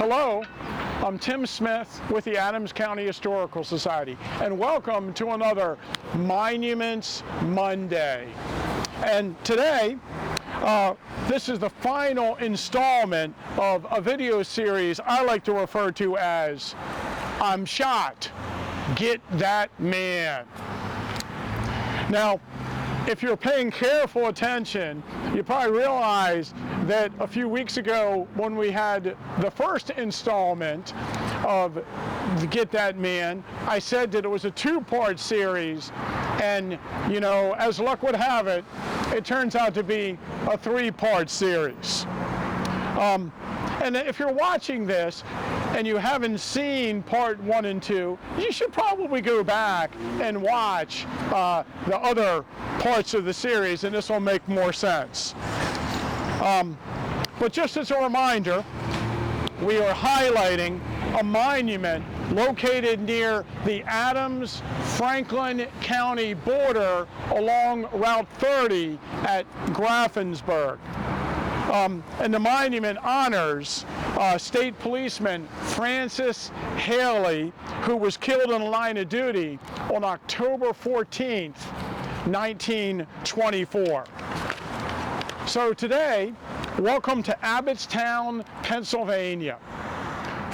Hello, I'm Tim Smith with the Adams County Historical Society, and welcome to another Monuments Monday. And today, this is the final installment of a video series I like to refer to as I'm Shot, Get That Man. Now, if you're paying careful attention, you probably realize that a few weeks ago when we had the first installment of Get That Man, I said that it was a two-part series, and you know, as luck would have it, it turns out to be a three-part series. And if you're watching this and you haven't seen part 1 and 2, you should probably go back and watch the other parts of the series, and this will make more sense. But just as a reminder, we are highlighting a monument located near the Adams-Franklin County border along Route 30 at Grafensburg. And the monument honors State Policeman Francis Haley, who was killed in the line of duty on October 14th, 1924. So today, welcome to Abbottstown, Pennsylvania.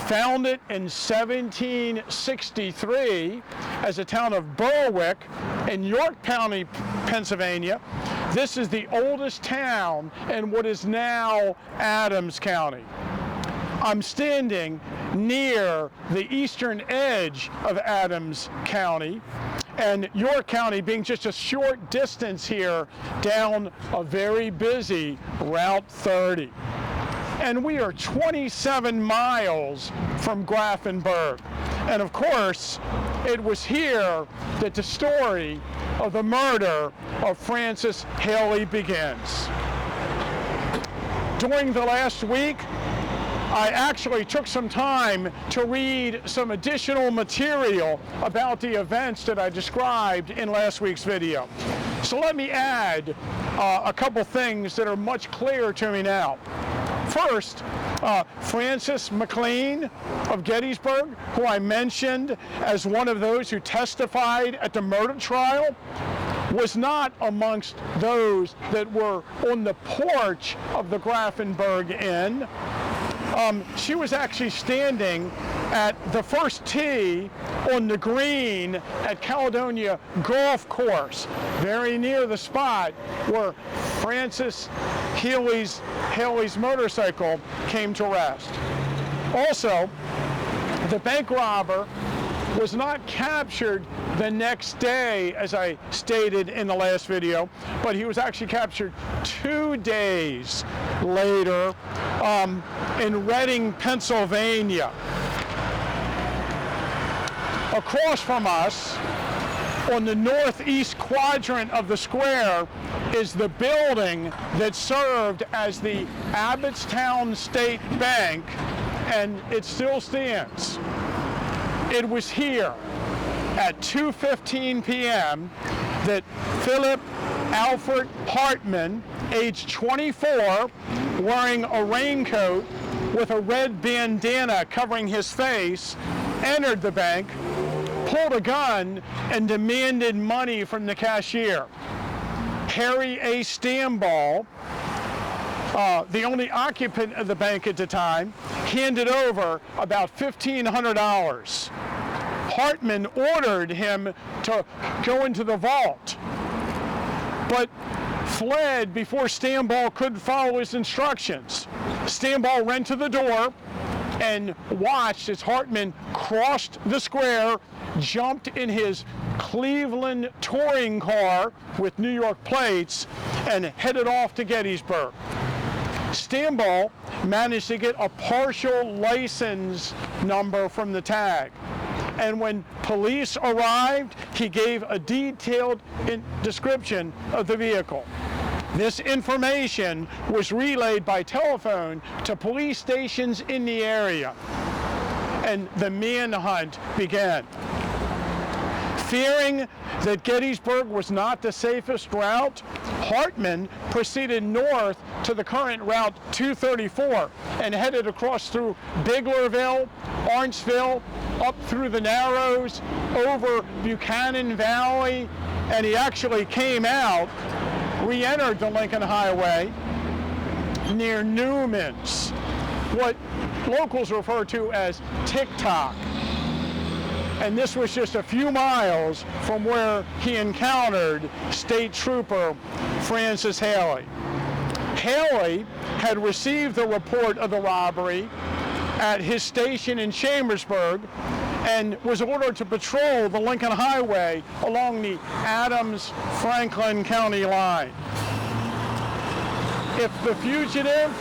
Founded in 1763 as a town of Berwick in York County, Pennsylvania, this is the oldest town in what is now Adams County. I'm standing near the eastern edge of Adams County, and York County being just a short distance here down a very busy Route 30. And we are 27 miles from Grafenberg. And of course, it was here that the story of the murder of Francis Haley begins. During the last week, I actually took some time to read some additional material about the events that I described in last week's video. So let me add a couple things that are much clearer to me now. First, Francis McLean of Gettysburg, who I mentioned as one of those who testified at the murder trial, was not amongst those that were on the porch of the Grafenberg Inn. She was actually standing at the first tee on the green at Caledonia Golf Course, very near the spot where Francis Haley's motorcycle came to rest. Also, the bank robber was not captured the next day, as I stated in the last video, but he was actually captured 2 days later in Reading, Pennsylvania. Across from us, on the northeast quadrant of the square, is the building that served as the Abbottstown State Bank, and it still stands. It was here at 2:15 p.m. that Philip Alfred Hartman, age 24, wearing a raincoat with a red bandana covering his face, entered the bank, pulled a gun, and demanded money from the cashier. Harry A. Stamball, the only occupant of the bank at the time, handed over about $1,500. Hartman ordered him to go into the vault, but fled before Stamball could follow his instructions. Stamball ran to the door and watched as Hartman crossed the square, jumped in his Cleveland touring car with New York plates, and headed off to Gettysburg. Stamball managed to get a partial license number from the tag. And when police arrived, he gave a detailed description of the vehicle. This information was relayed by telephone to police stations in the area, and the manhunt began. Fearing that Gettysburg was not the safest route, Hartman proceeded north to the current Route 234 and headed across through Biglerville, Orangeville, up through the Narrows, over Buchanan Valley, and he actually came out, re-entered the Lincoln Highway near Newman's, what locals refer to as TikTok. And this was just a few miles from where he encountered State Trooper Francis Haley. Haley had received the report of the robbery at his station in Chambersburg and was ordered to patrol the Lincoln Highway along the Adams-Franklin County line. If the fugitive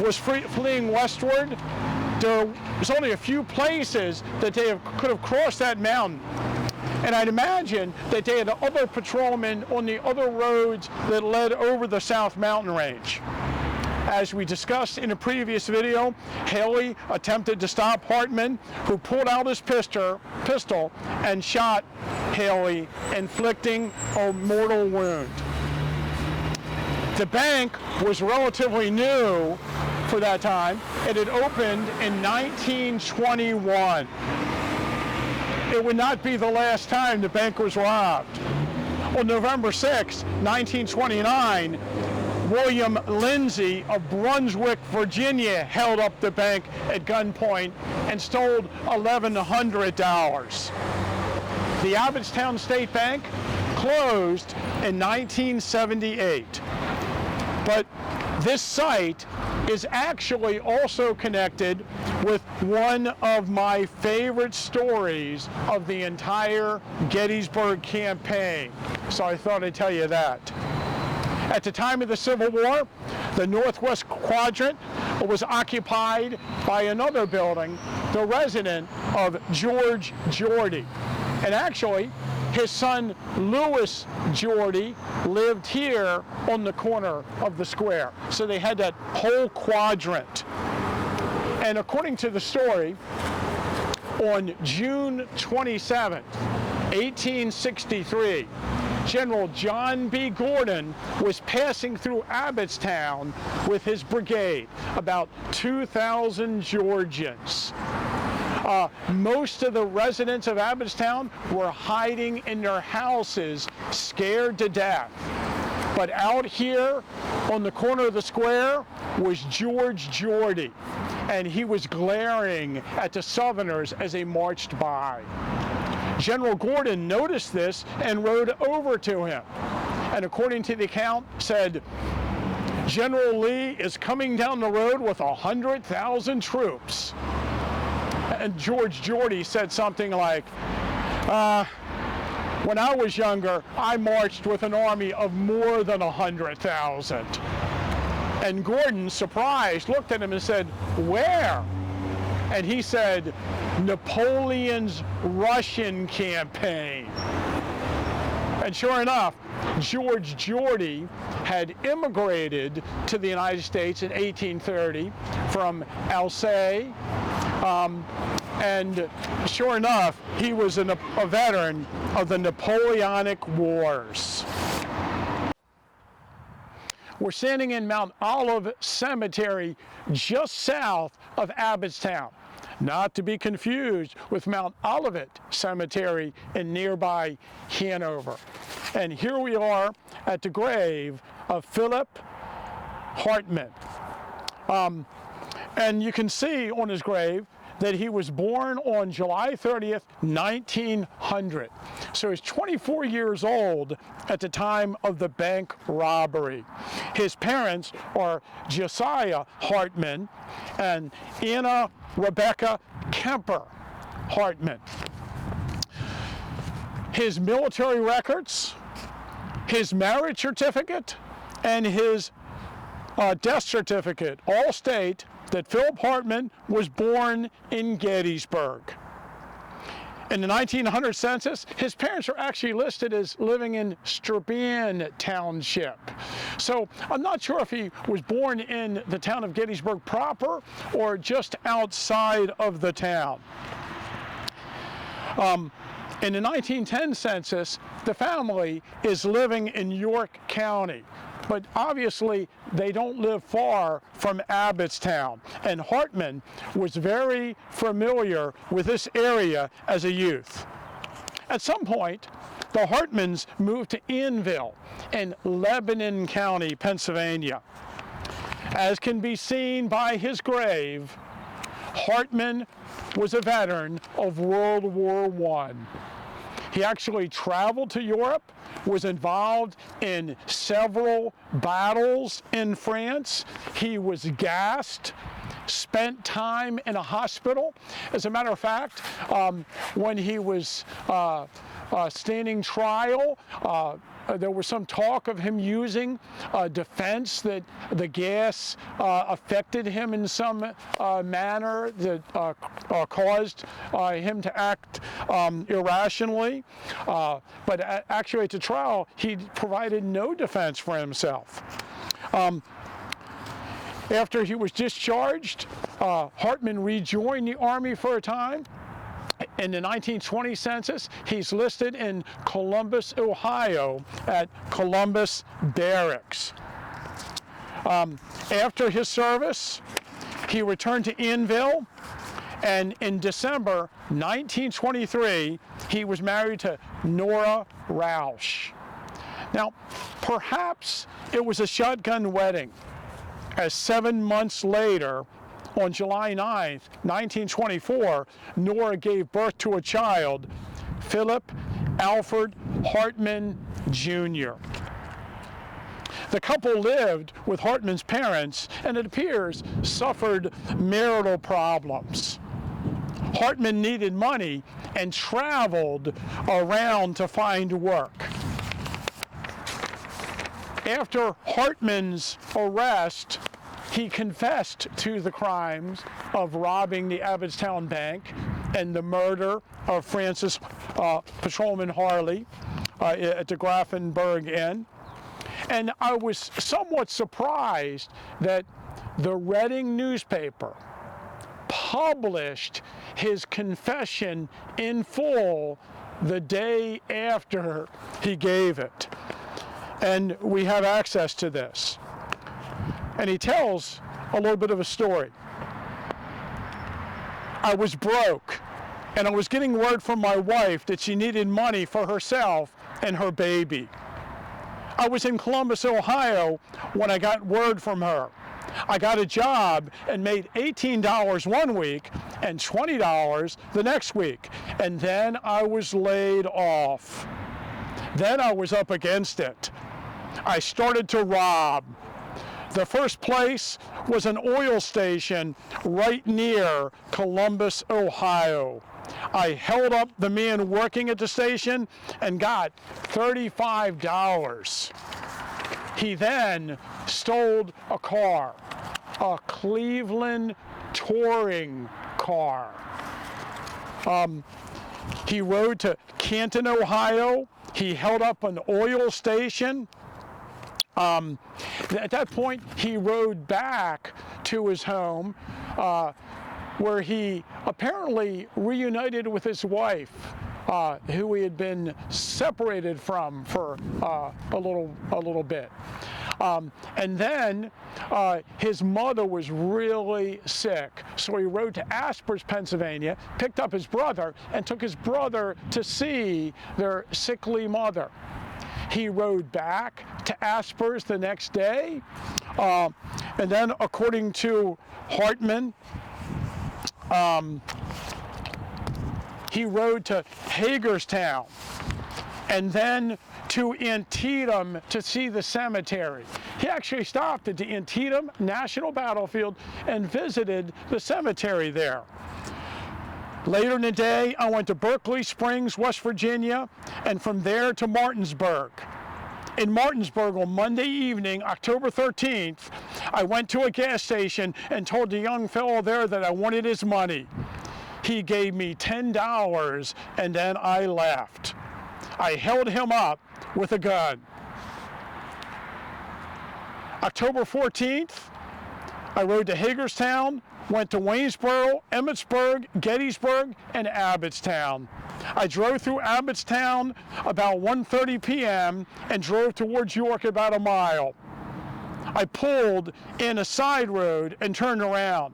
was fleeing westward, there was only a few places that they could have crossed that mountain. And I'd imagine that they had other patrolmen on the other roads that led over the South Mountain Range. As we discussed in a previous video, Haley attempted to stop Hartman, who pulled out his pistol and shot Haley, inflicting a mortal wound. The bank was relatively new for that time. It had opened in 1921. It would not be the last time the bank was robbed. On November 6, 1929, William Lindsay of Brunswick, Virginia, held up the bank at gunpoint and stole $1,100. The Abbottstown State Bank closed in 1978. But this site is actually also connected with one of my favorite stories of the entire Gettysburg campaign. So I thought I'd tell you that. At the time of the Civil War, the northwest quadrant was occupied by another building, the residence of George Geordie. And actually, his son Louis Geordie lived here on the corner of the square. So they had that whole quadrant. And according to the story, on June 27, 1863, General John B. Gordon was passing through Abbottstown with his brigade, about 2,000 Georgians. Most of the residents of Abbottstown were hiding in their houses, scared to death. But out here on the corner of the square was George Geordie, and he was glaring at the Southerners as they marched by. General Gordon noticed this and rode over to him, and according to the account, said, "General Lee is coming down the road with 100,000 troops." And George Geordie said something like, "When I was younger, I marched with an army of more than 100,000. And Gordon, surprised, looked at him and said, "Where?" And he said, "Napoleon's Russian campaign." And sure enough, George Geordie had immigrated to the United States in 1830 from Alsace. And sure enough, he was a veteran of the Napoleonic Wars. We're standing in Mount Olive Cemetery just south of Abbottstown, not to be confused with Mount Olivet Cemetery in nearby Hanover. And here we are at the grave of Philip Hartman. And you can see on his grave that he was born on July 30th, 1900. So he's 24 years old at the time of the bank robbery. His parents are Josiah Hartman and Anna Rebecca Kemper Hartman. His military records, his marriage certificate, and his death certificate all state that Philip Hartman was born in Gettysburg. In the 1900 census, his parents are actually listed as living in Strabane Township. So I'm not sure if he was born in the town of Gettysburg proper or just outside of the town. In the 1910 census, the family is living in York County, but obviously they don't live far from Abbottstown, and Hartman was very familiar with this area as a youth. At some point, the Hartmans moved to Annville in Lebanon County, Pennsylvania. As can be seen by his grave, Hartman was a veteran of World War I. He actually traveled to Europe, was involved in several battles in France. He was gassed, spent time in a hospital. As a matter of fact, when he was standing trial, there was some talk of him using defense that the gas affected him in some manner that caused him to act irrationally. But actually at the trial, he provided no defense for himself. After he was discharged, Hartman rejoined the Army for a time. In the 1920 census, he's listed in Columbus, Ohio at Columbus Barracks. After his service, he returned to Annville, and in December 1923, he was married to Nora Roush. Now, perhaps it was a shotgun wedding, as 7 months later, on July 9th, 1924, Nora gave birth to a child, Philip Alfred Hartman, Jr. The couple lived with Hartman's parents and, it appears, suffered marital problems. Hartman needed money and traveled around to find work. After Hartman's arrest, he confessed to the crimes of robbing the Abbottstown Bank and the murder of Francis Patrolman Haley at the Grafenberg Inn. And I was somewhat surprised that the Reading newspaper published his confession in full the day after he gave it. And we have access to this. And he tells a little bit of a story. I was broke, and I was getting word from my wife that she needed money for herself and her baby. I was in Columbus, Ohio, when I got word from her. I got a job and made $18 one week and $20 the next week, and then I was laid off. Then I was up against it. I started to rob. The first place was an oil station right near Columbus, Ohio. I held up the man working at the station and got $35. He then stole a car, a Cleveland touring car. He rode to Canton, Ohio. He held up an oil station. At that point, he rode back to his home, where he apparently reunited with his wife, who he had been separated from for a little bit. And then his mother was really sick, so he rode to Aspers, Pennsylvania, picked up his brother, and took his brother to see their sickly mother. He rode back to Aspers the next day, and then, according to Hartman, he rode to Hagerstown and then to Antietam to see the cemetery. He actually stopped at the Antietam National Battlefield and visited the cemetery there. Later in the day, I went to Berkeley Springs, West Virginia, and from there to Martinsburg. In Martinsburg on Monday evening, October 13th, I went to a gas station and told the young fellow there that I wanted his money. He gave me $10 and then I left. I held him up with a gun. October 14th, I rode to Hagerstown, went to Waynesboro, Emmitsburg, Gettysburg, and Abbottstown. I drove through Abbottstown about 1:30 p.m. and drove towards York about a mile. I pulled in a side road and turned around.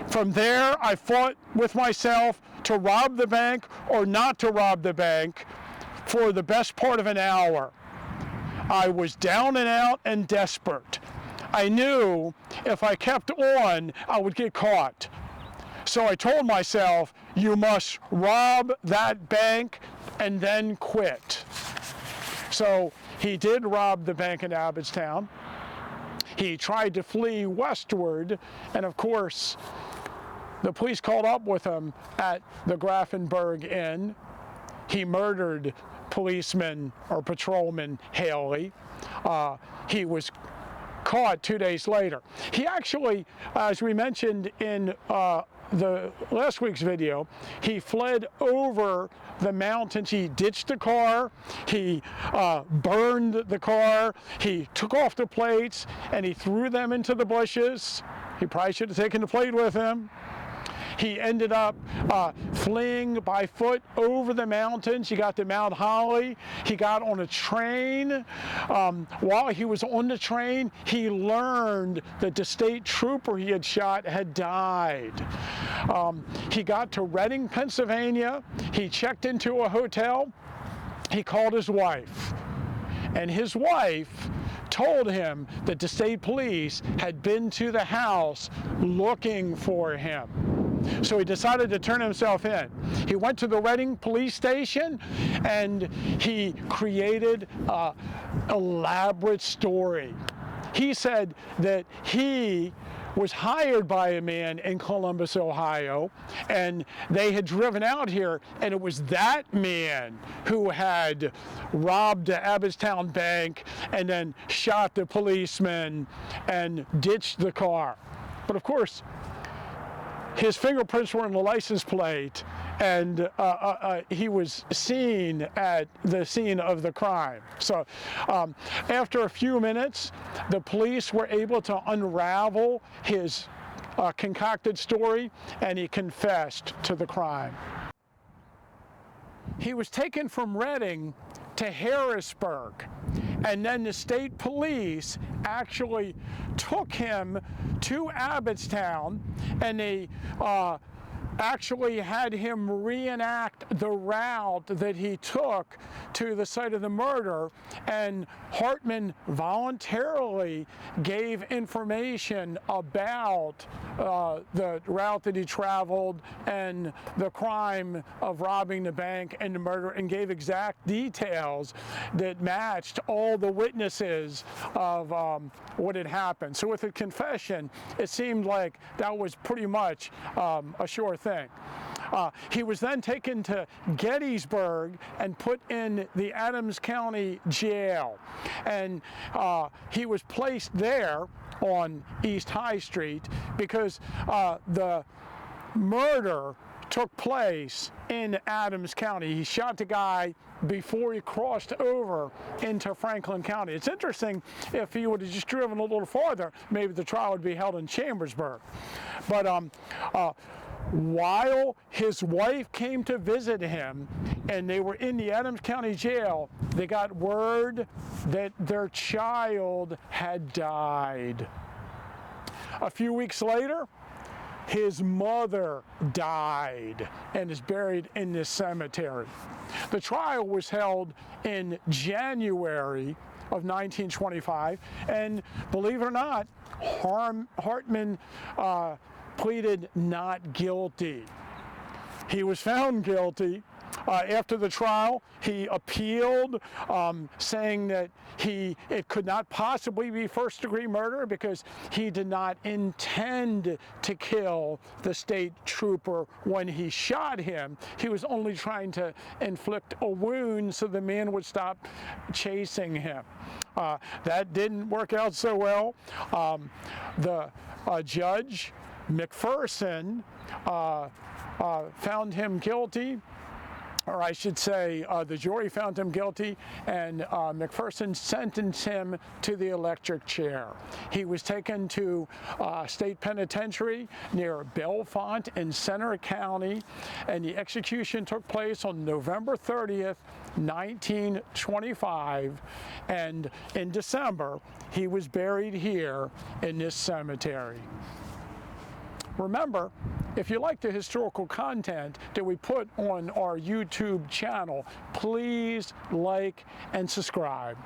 From there, I fought with myself to rob the bank or not to rob the bank for the best part of an hour. I was down and out and desperate. I knew if I kept on, I would get caught. So I told myself, you must rob that bank and then quit. So he did rob the bank in Abbottstown. He tried to flee westward, and of course, the police caught up with him at the Grafenberg Inn. He murdered policeman or patrolman Haley. He was caught 2 days later. He actually, as we mentioned in the last week's video, he fled over the mountains. He ditched the car, he burned the car, he took off the plates, and he threw them into the bushes. He probably should have taken the plate with him. He ended up fleeing by foot over the mountains. He got to Mount Holly. He got on a train. While he was on the train, he learned that the state trooper he had shot had died. He got to Reading, Pennsylvania. He checked into a hotel. He called his wife. And his wife told him that the state police had been to the house looking for him. So he decided to turn himself in. He went to the Reading police station and he created an elaborate story. He said that he was hired by a man in Columbus, Ohio, and they had driven out here, and it was that man who had robbed the Abbottstown bank and then shot the policeman and ditched the car. But of course, his fingerprints were on the license plate, and he was seen at the scene of the crime. So after a few minutes, the police were able to unravel his concocted story, and he confessed to the crime. He was taken from Reading to Harrisburg, and then the state police actually took him to Abbottstown, and they actually had him reenact the route that he took to the site of the murder, and Hartman voluntarily gave information about the route that he traveled and the crime of robbing the bank and the murder, and gave exact details that matched all the witnesses of what had happened. So with the confession, it seemed like that was pretty much a sure thing. He was then taken to Gettysburg and put in the Adams County Jail, and he was placed there on East High Street because the murder took place in Adams County. He shot the guy before he crossed over into Franklin County. It's interesting, if he would have just driven a little farther, maybe the trial would be held in Chambersburg. But while his wife came to visit him and they were in the Adams County Jail, they got word that their child had died. A few weeks later, his mother died and is buried in this cemetery. The trial was held in January of 1925, and believe it or not, Hartman pleaded not guilty. He was found guilty. After the trial, he appealed, saying that it could not possibly be first-degree murder because he did not intend to kill the state trooper when he shot him. He was only trying to inflict a wound so the man would stop chasing him. That didn't work out so well. The judge, McPherson, found him guilty, or I should say the jury found him guilty, and McPherson sentenced him to the electric chair. He was taken to state penitentiary near Bellefonte in Center County, and the execution took place on November 30th, 1925, and in December he was buried here in this cemetery. Remember, if you like the historical content that we put on our YouTube channel, please like and subscribe.